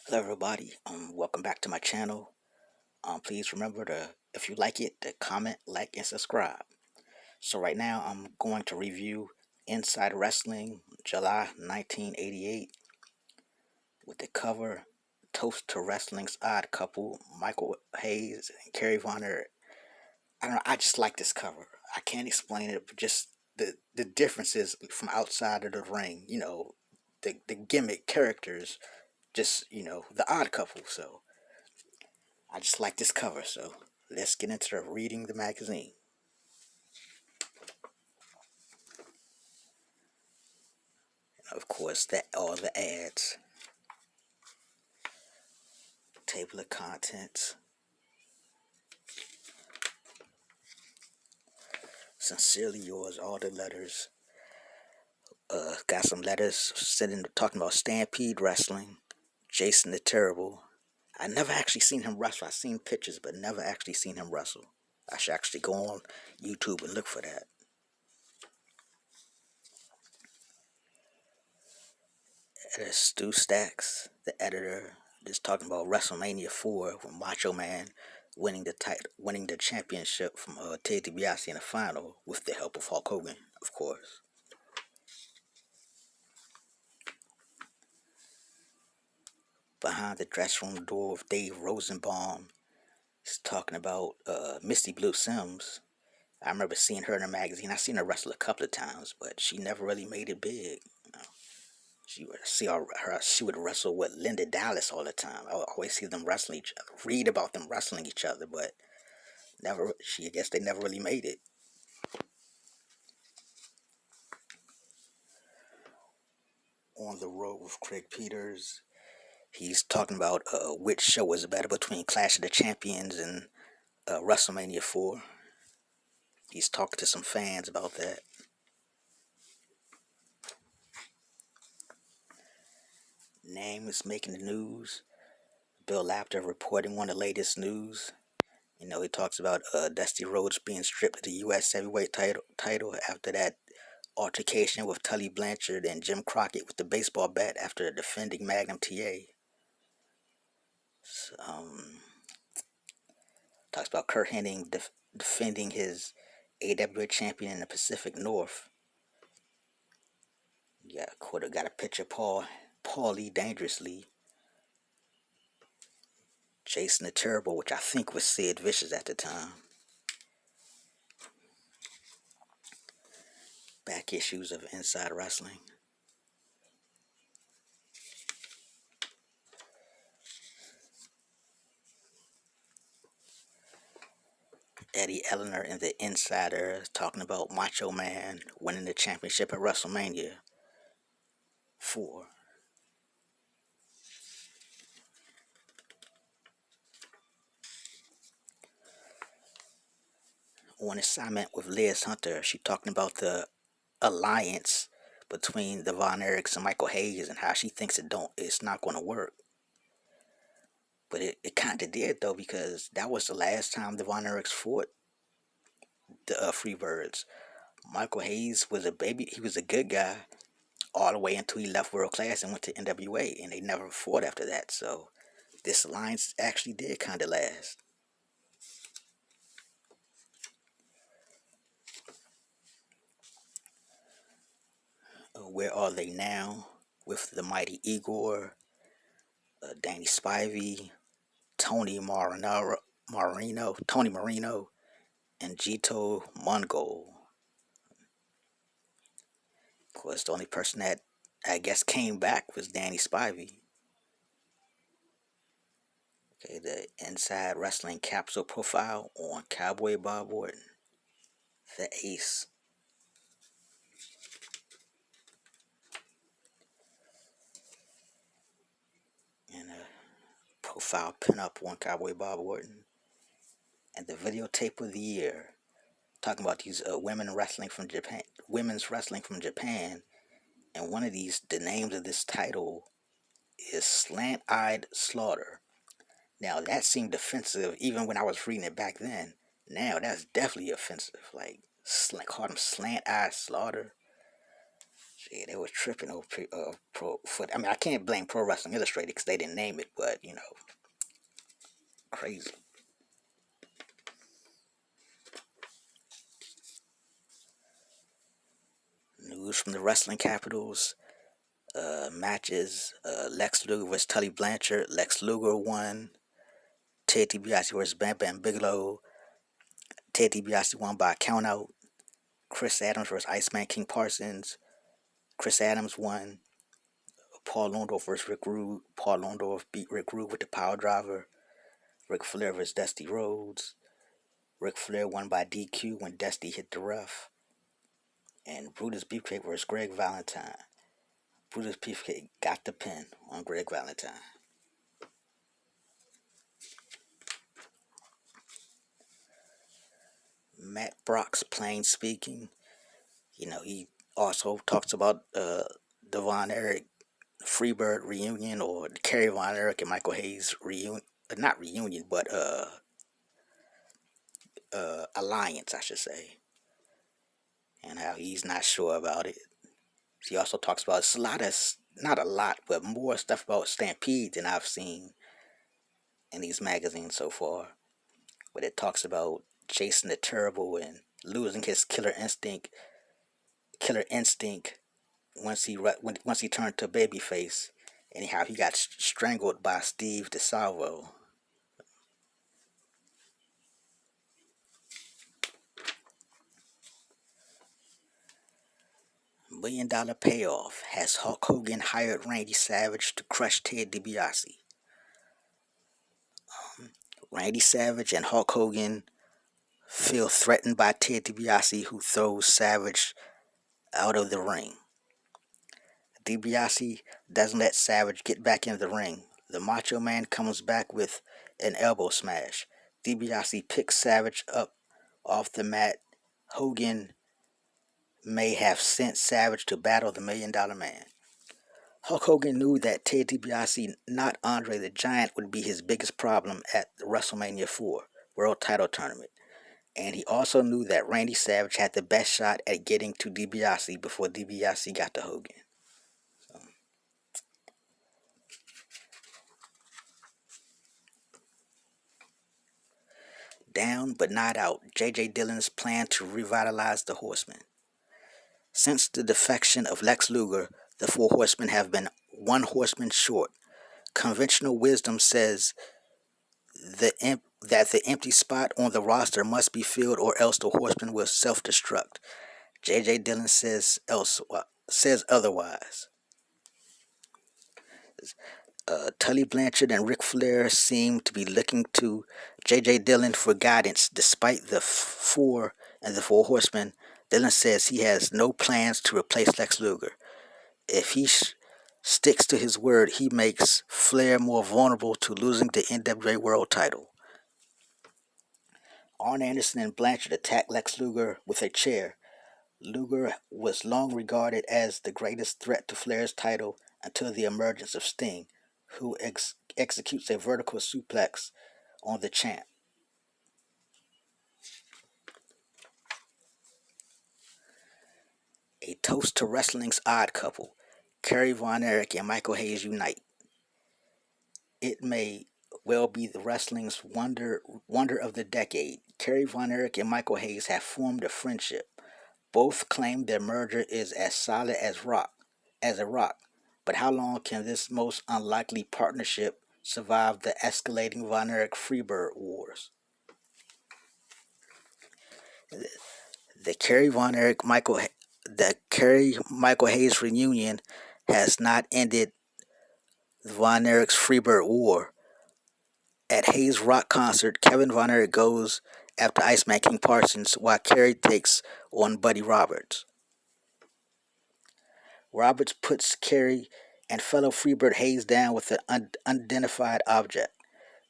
Hello, everybody. Welcome back to my channel. Please remember to, if you like it, to comment, like, and subscribe. So right now, I'm going to review Inside Wrestling, July 1988, with the cover "Toast to Wrestling's Odd Couple," Michael Hayes and Kerry Vonner. I don't know. I just like this cover. I can't explain it, but just the differences from outside of the ring. The gimmick characters. Just the odd couple. So I just like this cover, so let's get into reading the magazine. Of course, that all the ads, table of contents, sincerely yours, all the letters. Got some letters sitting talking about Stampede Wrestling, Jason the Terrible. I never actually seen him wrestle. I've seen pictures, but never actually seen him wrestle. I should actually go on YouTube and look for that. There's Stu Stacks, the editor, just talking about WrestleMania 4 with Macho Man winning the championship from Ted DiBiase in the final with the help of Hulk Hogan, of course. Behind the dressing room door with Dave Rosenbaum, he's talking about Misty Blue Sims. I remember seeing her in a magazine. I seen her wrestle a couple of times, but she never really made it big. She would she would wrestle with Linda Dallas all the time. I would always see them wrestling each other, read about them wrestling each other, but never. I guess they never really made it. On the road with Craig Peters, he's talking about which show was better between Clash of the Champions and WrestleMania 4. He's talking to some fans about that. Name is making the news. Bill Lapter reporting on the latest news. He talks about Dusty Rhodes being stripped of the U.S. Heavyweight title after that altercation with Tully Blanchard and Jim Crockett with the baseball bat after the defending Magnum TA. Talks about Kurt Hennig defending his AWA champion in the Pacific North. Got a picture of Paulie Dangerously. Jason the Terrible, which I think was Sid Vicious at the time. Back issues of Inside Wrestling. Eddie Eleanor in The Insider talking about Macho Man winning the championship at WrestleMania 4. On assignment with Liz Hunter, she talking about the alliance between the Von Erichs and Michael Hayes and how she thinks it's not going to work. But it kind of did though, because that was the last time the Von Erichs fought the Freebirds. Michael Hayes was a baby. He was a good guy all the way until he left World Class and went to NWA, and they never fought after that. So this alliance actually did kind of last. Where are they now? With the mighty Igor, Danny Spivey, Tony Marino, and Gito Mongol. Of course, the only person that I guess came back was Danny Spivey. Okay, the Inside Wrestling capsule profile on Cowboy Bob Orton, the Ace. And a profile pinup on Cowboy Bob Orton. And the videotape of the year, talking about these women's wrestling from Japan. And one of these, the names of this title is Slant Eyed Slaughter. Now that seemed offensive even when I was reading it back then. Now that's definitely offensive. Like call them Slant Eyed Slaughter. Yeah, they were tripping over pro foot. I mean, I can't blame Pro Wrestling Illustrated because they didn't name it, but crazy. News from the wrestling capitals. Matches. Lex Luger vs. Tully Blanchard. Lex Luger won. Ted DiBiase vs. Bam Bam Bigelow. Ted DiBiase won by countout. Chris Adams vs. Iceman King Parsons. Chris Adams won. Paul Orndorff vs. Rick Rude. Paul Orndorff beat Rick Rude with the power driver. Ric Flair vs. Dusty Rhodes. Ric Flair won by DQ when Dusty hit the ref. And Brutus Beefcake vs. Greg Valentine. Brutus Beefcake got the pin on Greg Valentine. Matt Brock's plain speaking. He also talks about the Von Erich Freebird reunion, or the Kerry Von Erich and Michael Hayes reunion. Not reunion, but alliance, I should say. And how he's not sure about it. He also talks about it's a lot of, not a lot, but more stuff about Stampede than I've seen in these magazines so far. But it talks about Jason the Terrible and losing his killer instinct once he turned to babyface, and how he got strangled by Steve DeSalvo. $1 million payoff. Has Hulk Hogan hired Randy Savage to crush Ted DiBiase? Randy Savage and Hulk Hogan feel threatened by Ted DiBiase, who throws Savage out of the ring. DiBiase doesn't let Savage get back in the ring. The Macho Man comes back with an elbow smash. DiBiase picks Savage up off the mat. Hogan may have sent Savage to battle the $1 Million Man. Hulk Hogan knew that Ted DiBiase, not Andre the Giant, would be his biggest problem at the WrestleMania 4 World Title Tournament. And he also knew that Randy Savage had the best shot at getting to DiBiase before DiBiase got to Hogan. Down but not out. J.J. Dillon's plan to revitalize the Horsemen. Since the defection of Lex Luger, the Four Horsemen have been one horseman short. Conventional wisdom says that the empty spot on the roster must be filled, or else the Horsemen will self-destruct. J.J. Dillon says otherwise. Tully Blanchard and Ric Flair seem to be looking to J.J. Dillon for guidance. Despite the Four and the Four Horsemen, Dillon says he has no plans to replace Lex Luger. If he sticks to his word, he makes Flair more vulnerable to losing the NWA World Title. Arn Anderson and Blanchard attacked Lex Luger with a chair. Luger was long regarded as the greatest threat to Flair's title until the emergence of Sting, who executes a vertical suplex on the champ. A toast to wrestling's odd couple. Kerry Von Erich and Michael Hayes unite. It may well be the wrestling's wonder of the decade. Kerry Von Erich and Michael Hayes have formed a friendship. Both claim their merger is as solid as a rock. But how long can this most unlikely partnership survive the escalating Von Erich Freebird wars? The Kerry Michael Hayes reunion has not ended the Von Erich's Freebird war. At Hayes' rock concert, Kevin Von Erich goes after Iceman King Parsons, while Kerry takes on Buddy Roberts. Roberts puts Kerry and fellow Freebird Hayes down with an unidentified object.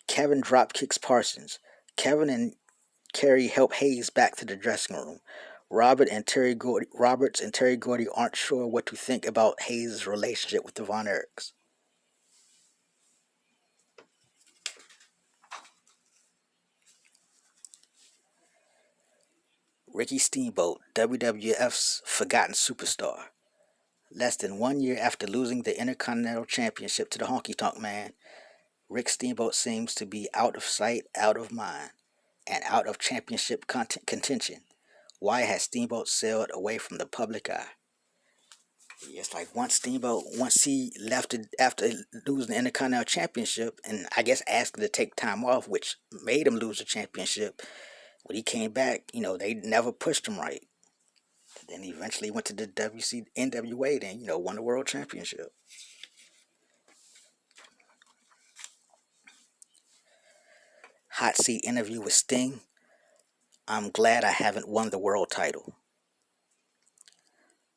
Kevin dropkicks Parsons. Kevin and Kerry help Hayes back to the dressing room. Roberts and Terry Gordy aren't sure what to think about Hayes' relationship with the Von Erichs. Ricky Steamboat, WWF's forgotten superstar. Less than 1 year after losing the Intercontinental Championship to the Honky Tonk Man, Rick Steamboat seems to be out of sight, out of mind, and out of championship contention. Why has Steamboat sailed away from the public eye? It's like once he left it after losing the Intercontinental Championship, and I guess asking to take time off, which made him lose the championship. When he came back, they never pushed him right. Then he eventually went to the NWA, then won the world championship. Hot seat interview with Sting. I'm glad I haven't won the world title.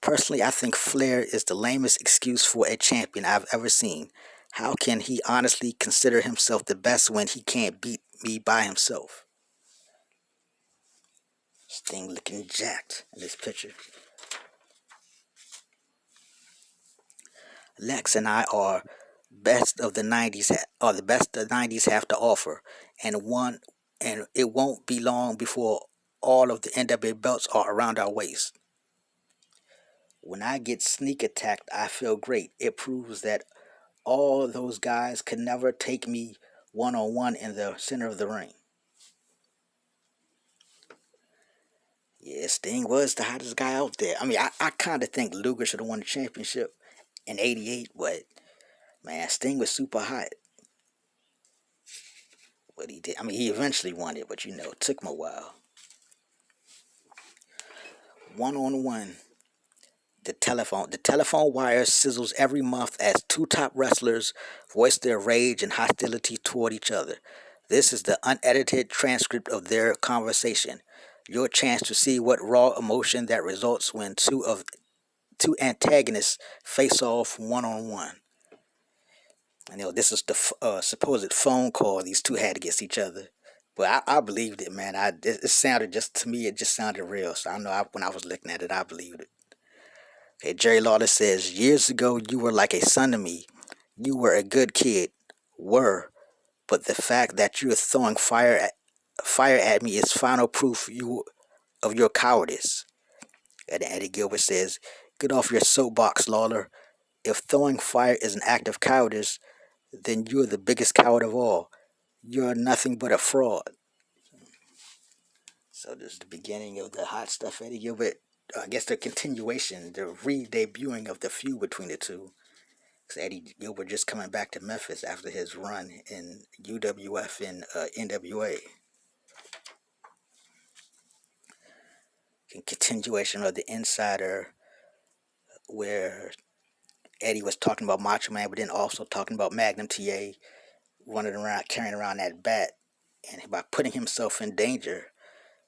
Personally, I think Flair is the lamest excuse for a champion I've ever seen. How can he honestly consider himself the best when he can't beat me by himself? Sting looking jacked in this picture. Lex and I are the best the '90s have to offer, and it won't be long before all of the NWA belts are around our waist. When I get sneak attacked, I feel great. It proves that all those guys could never take me one on one in the center of the ring. Yeah, Sting was the hottest guy out there. I mean, I kind of think Luger should have won the championship in '88, but man, Sting was super hot. What he did, I mean, he eventually won it, but it took him a while. One on one, the telephone wire sizzles every month as two top wrestlers voice their rage and hostility toward each other. This is the unedited transcript of their conversation. Your chance to see what raw emotion that results when two antagonists face off one on one. This is the supposed phone call these two had against each other. But I believed it, man. It sounded just to me, it just sounded real. So I know when I was looking at it, I believed it. Okay, Jerry Lawler says, years ago you were like a son to me. You were a good kid. Were. But the fact that you're throwing fire at me is final proof of your cowardice. And Eddie Gilbert says, get off your soapbox, Lawler. If throwing fire is an act of cowardice, then you're the biggest coward of all. You're nothing but a fraud. So this is the beginning of the hot stuff, Eddie Gilbert. I guess the continuation, the re-debuting of the feud between the two. Because Eddie Gilbert just coming back to Memphis after his run in UWF and NWA. Continuation of the Insider, where Eddie was talking about Macho Man, but then also talking about Magnum TA running around, carrying around that bat, and by putting himself in danger,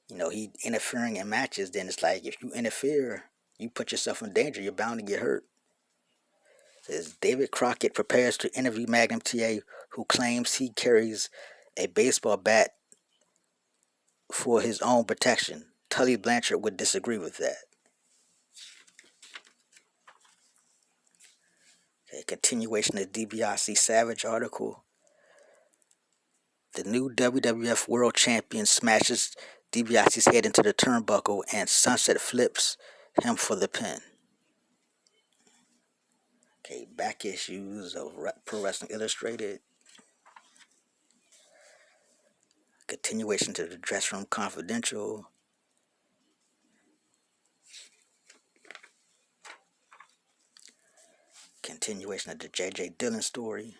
he interfering in matches. Then it's like if you interfere, you put yourself in danger. You're bound to get hurt. Says David Crockett prepares to interview Magnum TA, who claims he carries a baseball bat for his own protection. Tully Blanchard would disagree with that. A continuation of DiBiase Savage article. The new WWF World Champion smashes DiBiase's head into the turnbuckle and Sunset flips him for the pin. Okay, back issues of Pro Wrestling Illustrated. Continuation to the Dress Room Confidential. Continuation of the J.J. Dillon story.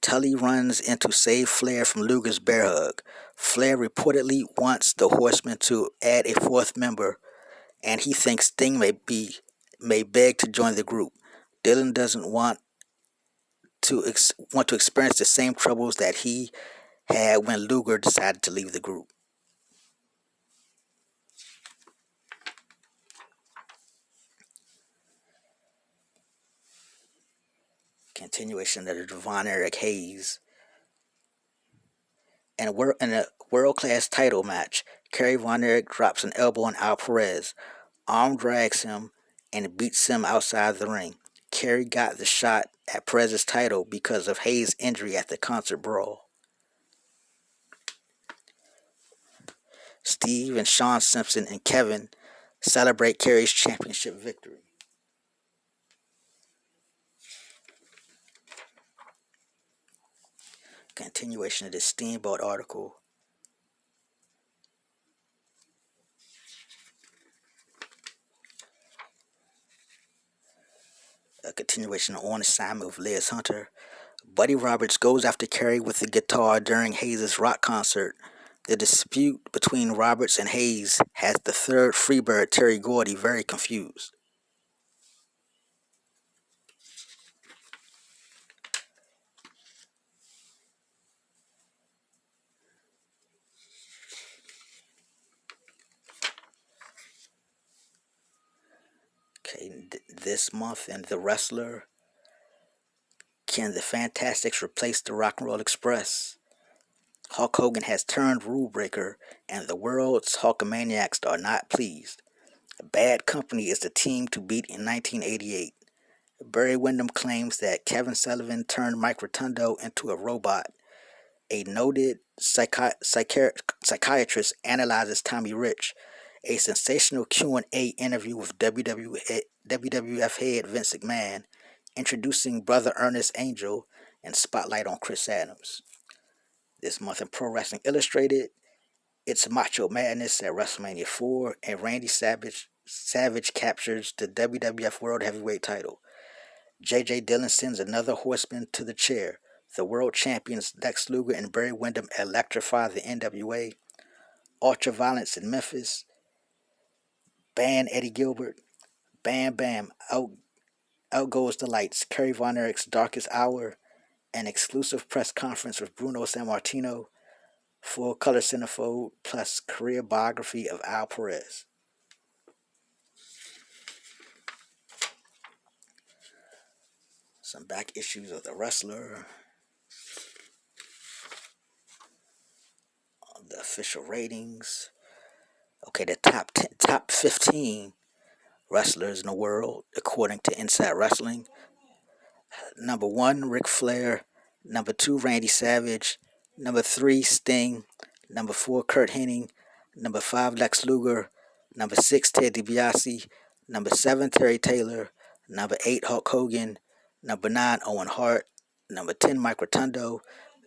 Tully runs in to save Flair from Luger's bear hug. Flair reportedly wants the Horsemen to add a fourth member, and he thinks Sting may beg to join the group. Dillon doesn't want to experience the same troubles that he had when Luger decided to leave the group. Continuation of the Von Eric Hayes. In a world-class title match, Kerry Von Erich drops an elbow on Al Perez. Arm drags him and beats him outside the ring. Kerry got the shot at Perez's title because of Hayes' injury at the concert brawl. Steve and Sean Simpson and Kevin celebrate Kerry's championship victory. Continuation of this Steamboat article. A continuation on assignment with Liz Hunter. Buddy Roberts goes after Carey with the guitar during Hayes' rock concert. The dispute between Roberts and Hayes has the third Freebird Terry Gordy very confused. Okay, this month in The Wrestler, can the Fantastics replace the Rock and Roll Express? Hulk Hogan has turned rule breaker, and the world's Hulkamaniacs are not pleased. Bad Company is the team to beat in 1988. Barry Windham claims that Kevin Sullivan turned Mike Rotundo into a robot. A noted psychiatrist analyzes Tommy Rich. A sensational Q&A interview with WWF head Vince McMahon, introducing Brother Ernest Angel, and spotlight on Chris Adams. This month in Pro Wrestling Illustrated, it's Macho Madness at WrestleMania 4, and Randy Savage captures the WWF World Heavyweight title. J.J. Dillon sends another horseman to the chair. The world champions Lex Luger and Barry Windham electrify the NWA. Ultraviolence in Memphis. Ban Eddie Gilbert. Bam Bam. Out goes the lights. Kerry Von Erich's darkest hour. An exclusive press conference with Bruno Sammartino. Full color centerfold plus career biography of Al Perez. Some back issues of The Wrestler. The official ratings. Okay, the top 15 wrestlers in the world according to Inside Wrestling. Number 1, Ric Flair. Number 2, Randy Savage. Number 3, Sting. Number 4, Kurt Hennig. Number 5, Lex Luger. Number 6, Ted DiBiase. Number 7, Terry Taylor. Number 8, Hulk Hogan. Number 9, Owen Hart. Number 10, Mike Rotundo.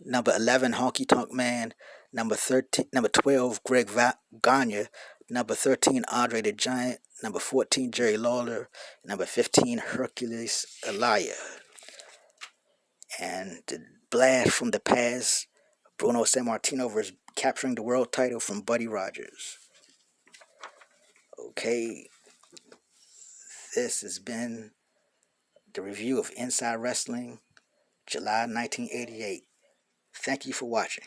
Number 11, Honky Tonk Man. Number 12, Greg Gagne. Number 13, Andre the Giant. Number 14, Jerry Lawler. Number 15, Hercules Elia. And the blast from the past, Bruno Sammartino versus capturing the world title from Buddy Rogers. Okay, this has been the review of Inside Wrestling, July 1988. Thank you for watching.